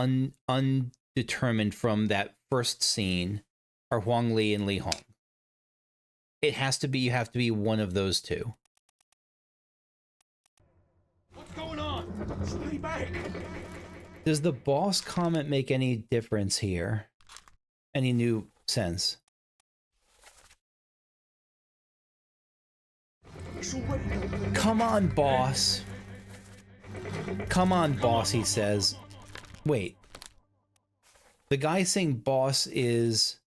undetermined from that first scene are Huang Li and Li Hong. It has to be, you have to be one of those 2. What's going on? Stay back! Does the boss comment make any difference here? Any new sense? Come on, boss. Come on, boss, he says. Wait. The guy saying boss is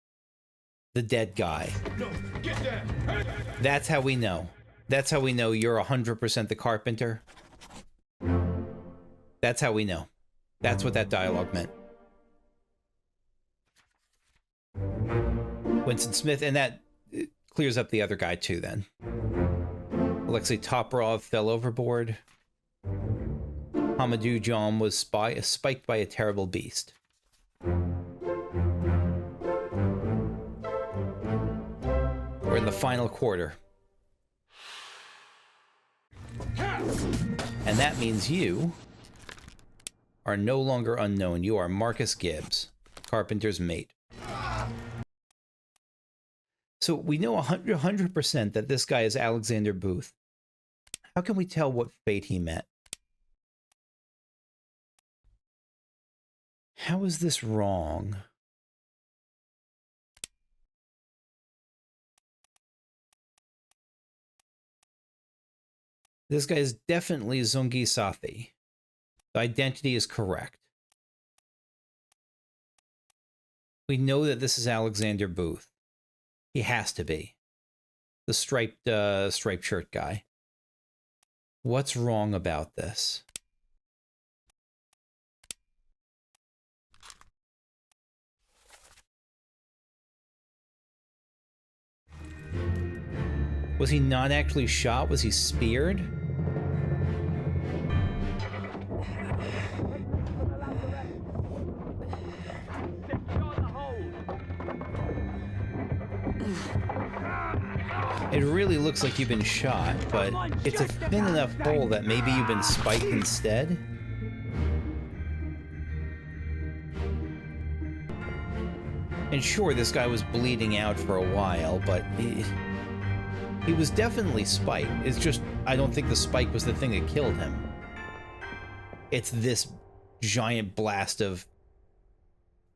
the dead guy. No, get down! That's how we know. That's how we know you're 100% the carpenter. That's how we know. That's what that dialogue meant. Winston Smith, and that clears up the other guy too then. Alexei Toporov fell overboard. Hamadou Diom was spiked by a terrible beast. We're in the final quarter. And that means you are no longer unknown. You are Marcus Gibbs, Carpenter's mate. So we know 100% that this guy is Alexander Booth. How can we tell what fate he met? How is this wrong? This guy is definitely Zungi Sathi. The identity is correct. We know that this is Alexander Booth. He has to be. The striped shirt guy. What's wrong about this? Was he not actually shot? Was he speared? It really looks like you've been shot, but it's a thin enough hole that maybe you've been spiked instead. And sure, this guy was bleeding out for a while, but he was definitely spiked. It's just, I don't think the spike was the thing that killed him. It's this giant blast of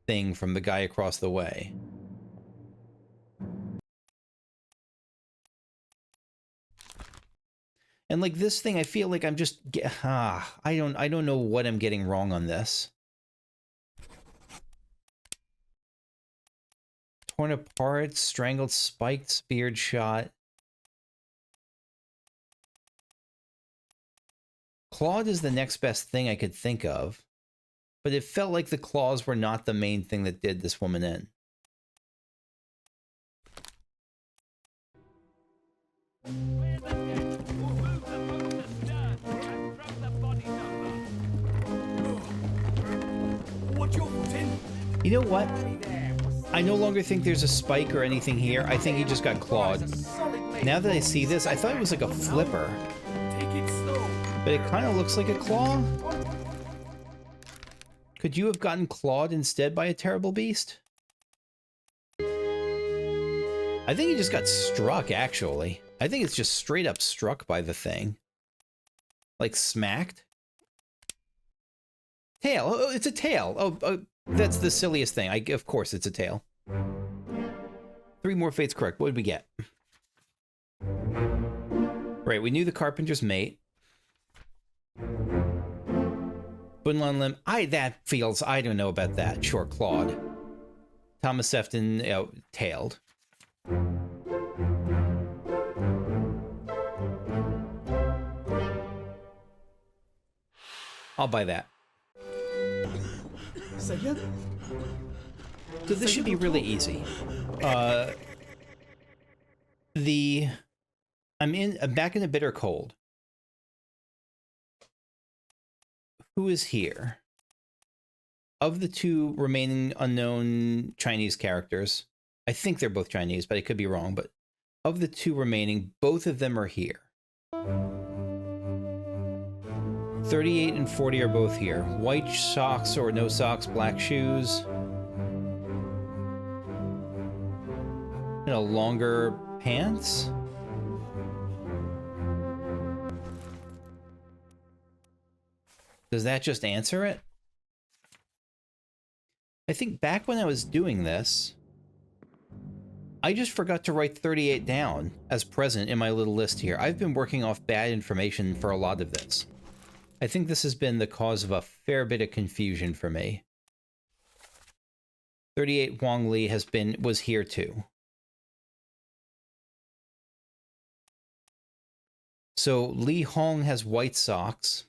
thing from the guy across the way. And like this thing, I feel like I'm just I don't know what I'm getting wrong on this. Torn apart, strangled, spiked, speared, shot. Clawed is the next best thing I could think of, but it felt like the claws were not the main thing that did this woman in. You know what? I no longer think there's a spike or anything here. I think he just got clawed. Now that I see this, I thought it was like a flipper. But it kind of looks like a claw. Could you have gotten clawed instead by a terrible beast? I think he just got struck, actually. I think it's just straight up struck by the thing. Like smacked. Tail. Oh, it's a tail. Oh, that's the silliest thing. Of course it's a tail. 3 more fates correct. What did we get? Right, we knew the carpenter's mate. Bunlan Lim. That feels, I don't know about that. Sure, clawed. Thomas Sefton, tailed. I'll buy that. So this should be really easy. I'm back in a bitter cold. Who is here? Of the 2 remaining unknown Chinese characters, I think they're both Chinese, but I could be wrong, but of the 2 remaining, both of them are here. 38 and 40 are both here. White socks or no socks, black shoes. And longer pants. Does that just answer it? I think back when I was doing this, I just forgot to write 38 down as present in my little list here. I've been working off bad information for a lot of this. I think this has been the cause of a fair bit of confusion for me. 38 Huang Li was here too. So Li Hong has white socks.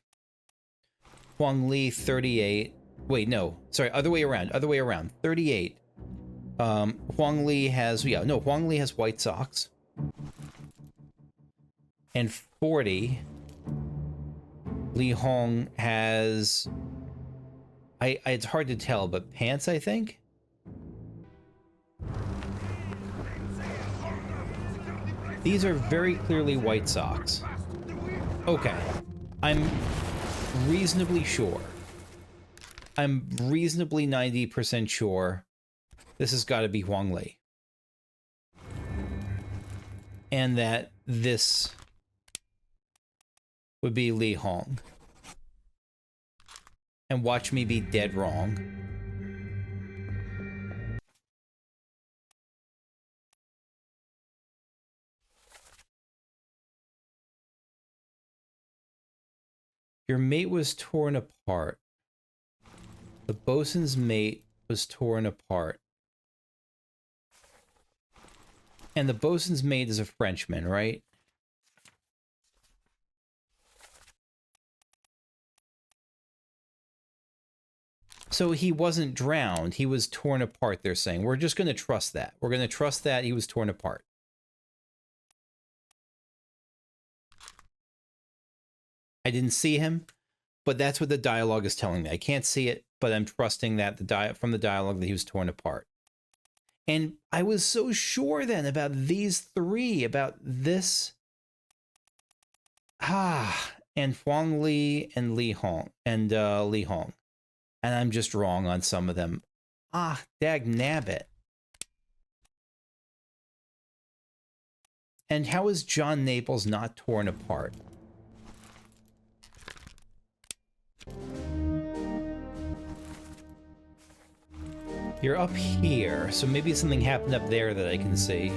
Huang Li 38. Wait, no. Sorry, other way around. 38. Huang Li has Huang Li has white socks. And 40 Li Hong has it's hard to tell, but pants, I think. These are very clearly white socks. Okay. I'm reasonably sure. I'm reasonably 90% sure this has got to be Huang Li. And that this would be Li Hong. And watch me be dead wrong. Your mate was torn apart. The bosun's mate was torn apart. And the bosun's mate is a Frenchman, right? So he wasn't drowned. He was torn apart, they're saying. We're just going to trust that. We're going to trust that he was torn apart. I didn't see him, but that's what the dialogue is telling me. I can't see it, but I'm trusting that from the dialogue that he was torn apart. And I was so sure then about these three, about this. And Huang Li and Li Hong. Li Hong. And I'm just wrong on some of them. Dag nabbit. And how is John Naples not torn apart? You're up here, so maybe something happened up there that I can see.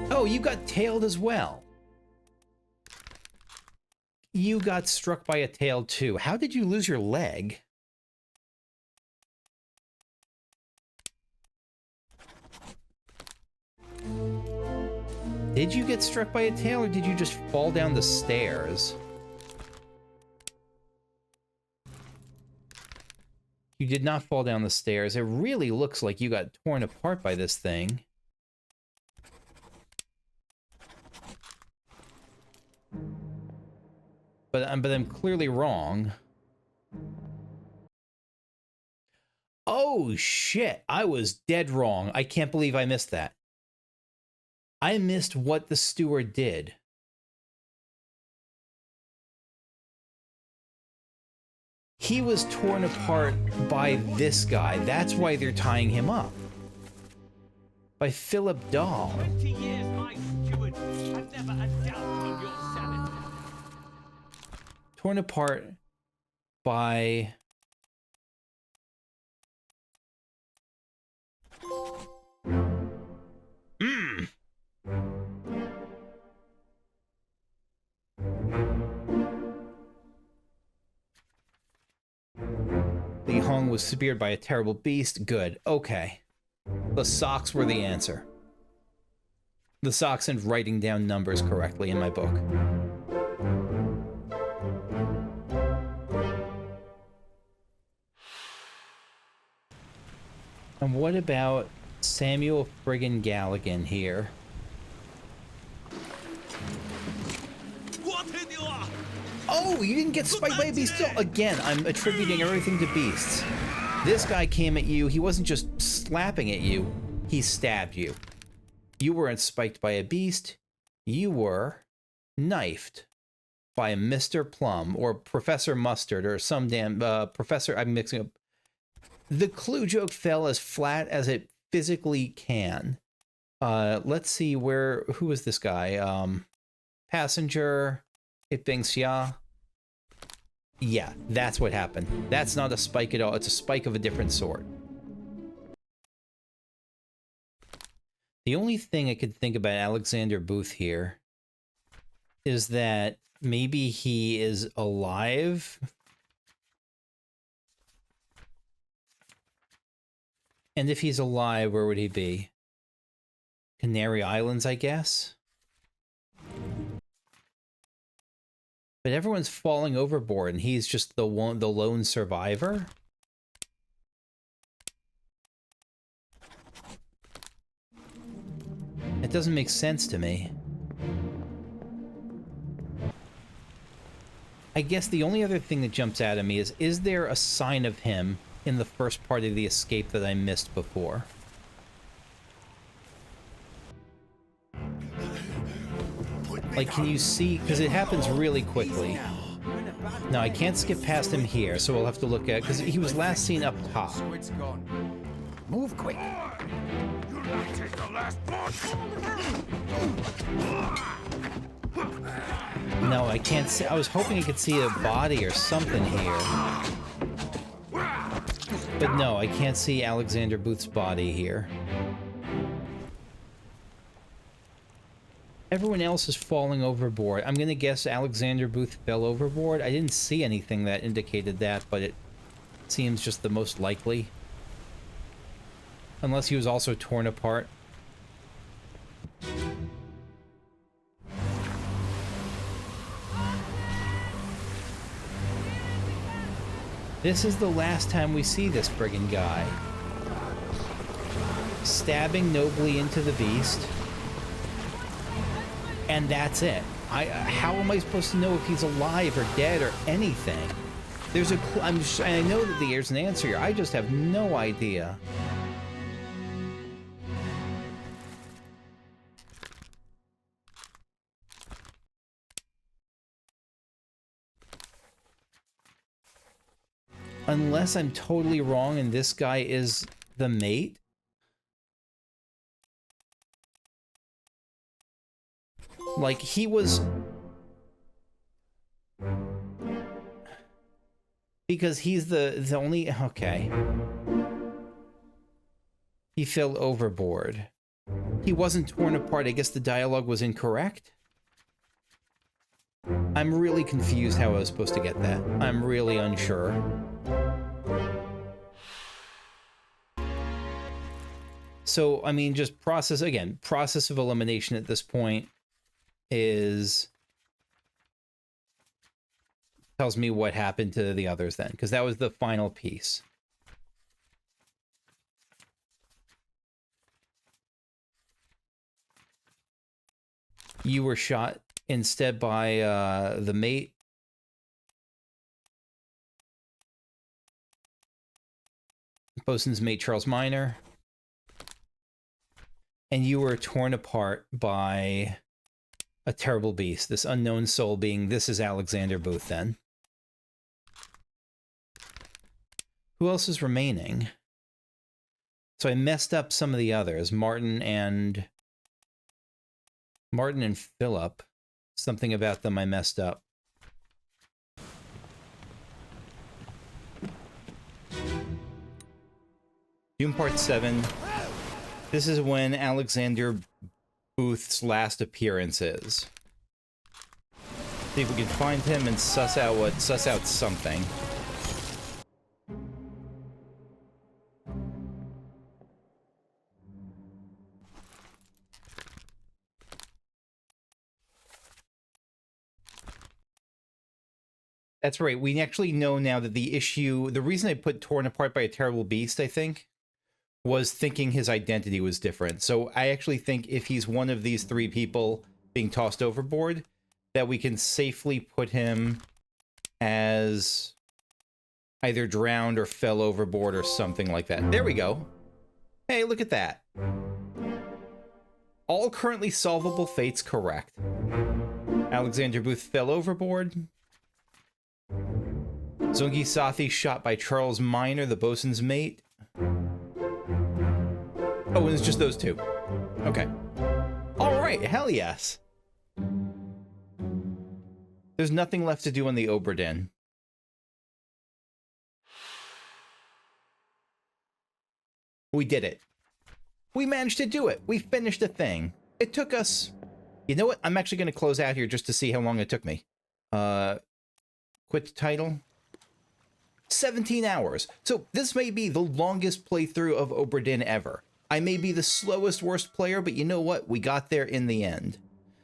Oh, you got tailed as well. You got struck by a tail too. How did you lose your leg? Did you get struck by a tail, or did you just fall down the stairs? You did not fall down the stairs. It really looks like you got torn apart by this thing. But I'm clearly wrong. Oh, shit. I was dead wrong. I can't believe I missed that. I missed what the steward did. He was torn apart by this guy. That's why they're tying him up. By Philip Dahl. 20 years, my steward. I've never a doubt on your sanity. Torn apart by... Li Hong was speared by a terrible beast. Good. Okay. The socks were the answer. The socks and writing down numbers correctly in my book. And what about Samuel friggin' Galligan here? Oh, you didn't get spiked by a beast. Still, again, I'm attributing everything to beasts. This guy came at you. He wasn't just slapping at you. He stabbed you. You weren't spiked by a beast. You were knifed by a Mr. Plum or Professor Mustard or some damn Professor. I'm mixing up. The clue joke fell as flat as it physically can. Let's see who is this guy? Passenger. It Bings Ya. Yeah, that's what happened. That's not a spike at all. It's a spike of a different sort. The only thing I could think about Alexander Booth here is that maybe he is alive. And if he's alive, where would he be? Canary Islands, I guess? But everyone's falling overboard, and he's just the lone survivor? It doesn't make sense to me. I guess the only other thing that jumps out at me is there a sign of him in the first part of the escape that I missed before? Like, can you see? Because it happens really quickly. Now, I can't skip past him here, so we'll have to look at... Because he was last seen up top. Move quick. No, I can't see. I was hoping I could see a body or something here. But no, I can't see Alexander Booth's body here. Everyone else is falling overboard. I'm gonna guess Alexander Booth fell overboard. I didn't see anything that indicated that, but it seems just the most likely. Unless he was also torn apart. This is the last time we see this brigand guy. Stabbing nobly into the beast. And that's it. How am I supposed to know if he's alive or dead or anything? There's a clue. I know that there's an answer here. I just have no idea. Unless I'm totally wrong and this guy is the mate. Like, he was... Because he's the only... Okay. He fell overboard. He wasn't torn apart. I guess the dialogue was incorrect? I'm really confused how I was supposed to get that. I'm really unsure. So, I mean, just process of elimination at this point is... tells me what happened to the others then, because that was the final piece. You were shot instead by the mate. Bosun's mate, Charles Minor. And you were torn apart by a terrible beast. This unknown soul being, this is Alexander Booth then. Who else is remaining? So I messed up some of the others. Martin and Philip. Something about them I messed up. Doom Part 7. This is when Alexander Booth's last appearance is. See if we can find him and suss out something. That's right. We actually know now that the reason I put torn apart by a terrible beast, I think, was thinking his identity was different. So I actually think if he's one of these three people being tossed overboard, that we can safely put him as either drowned or fell overboard or something like that. There we go. Hey, look at that. All currently solvable fates correct. Alexander Booth fell overboard. Zungi Sathi shot by Charles Minor, the bosun's mate. Oh, and it's just those two. Okay. All right, hell yes. There's nothing left to do on the Obra Dinn. We did it. We managed to do it. We finished the thing. It took us... You know what? I'm actually going to close out here just to see how long it took me. Quit title. 17 hours. So this may be the longest playthrough of Obra Dinn ever. I may be the slowest, worst player, but you know what? We got there in the end.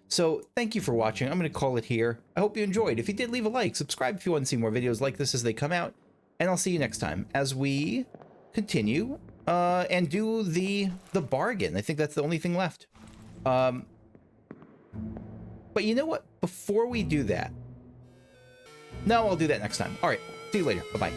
So thank you for watching. I'm going to call it here. I hope you enjoyed. If you did, leave a like. Subscribe if you want to see more videos like this as they come out. And I'll see you next time as we continue and do the bargain. I think that's the only thing left. But you know what? Before we do that... No, I'll do that next time. All right. See you later. Bye-bye.